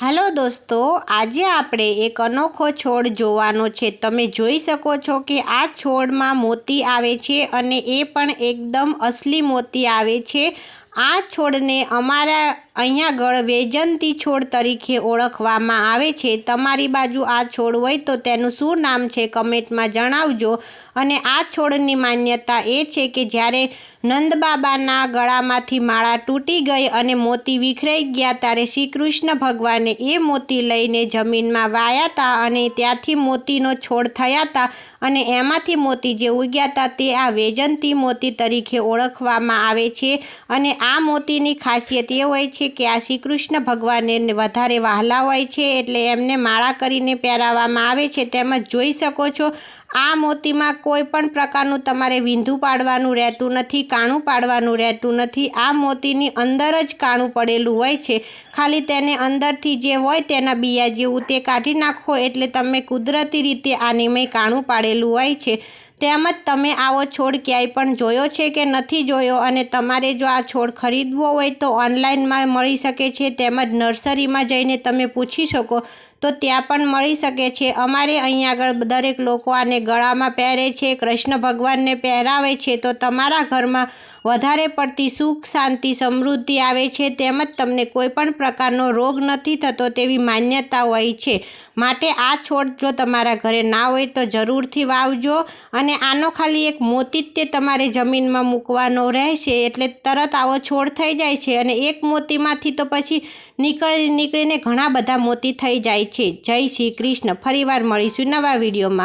Hello दोस्तों, आज आपणे एक अनोखो छोड़ जोवानो छे। तमे जोई शको छो कि आ छोड़मां मोती आवे छे अने ए पण एकदम असली मोती आवे छे। आ छोड़ने अमारा अहींया गळ वैजंती छोड़ तरीके ओळखवामां आवे छे। तमारी बाजू आ छोड़ होय तो तेनुं शुं नाम छे कमेंट में जणावजो। अने आ छोड़नी मान्यता ए छे कि ज्यारे नंद बाबाना गळामांथी माळा तूटी गई अने मोती विखराई गया त्यारे श्री कृष्ण भगवाने ए मोती लईने जमीनमां वाया था अने त्यांथी मोतीनो छोड़ थया था अने एमांथी मोती जे उग्या था ते आ वैजंती मोती तरीके ओळखवामां आवे छे। अने आ मोतीनी खासियत ए होय छे कि आ श्री कृष्ण भगवाने वधारे वहाला होय छे एटले एमने माळा करीने પહેરાવવામાં આવે છે। તેમજ જોઈ શકો છો आ मोतीमां कोई पण प्रकारनुं तमारे वींधुं पाडवानुं रहेतुं नथी, काणुं पाडवानुं रहेतुं नथी। आ मोतीनी अंदर ज काणुं पड़ेलुं होय छे। खाली तेने अंदरथी जे होय तेना बीया जेवुं ते काढी नाखो एटले तमे कुदरती रीते आनीमां काणुं पाडेलुं होय छे। તેમજ તમે આવો છોડ ક્યાંય પણ જોયો છે કે નથી જોયો અને તમારે જો આ છોડ ખરીદવો હોય તો ઓનલાઈનમાં મળી શકે છે, તેમજ નર્સરીમાં જઈને તમે પૂછી શકો તો ત્યાં પણ મળી શકે છે। અમારે અહીં આગળ દરેક લોકો આને ગળામાં પહેરે છે, કૃષ્ણ ભગવાનને પહેરાવે છે તો તમારા ઘરમાં વધારે પડતી સુખ શાંતિ સમૃદ્ધિ આવે છે, તેમજ તમને કોઈ પણ પ્રકારનો રોગ નથી થતો તેવી માન્યતા હોય છે। માટે આ છોડ જો તમારા ઘરે ના હોય તો જરૂરથી વાવજો। અને આનો ખાલી एक मोती જ તે તમારે જમીનમાં મૂકવાનો રહેશે એટલે તરત આવો છોડ થઈ જાય છે અને એક મોતીમાંથી તો પછી નીકળીને ઘણા બધા મોતી થઈ જાય છે। જય શ્રી કૃષ્ણ। ફરીવાર મળીશું નવા વિડીયોમાં।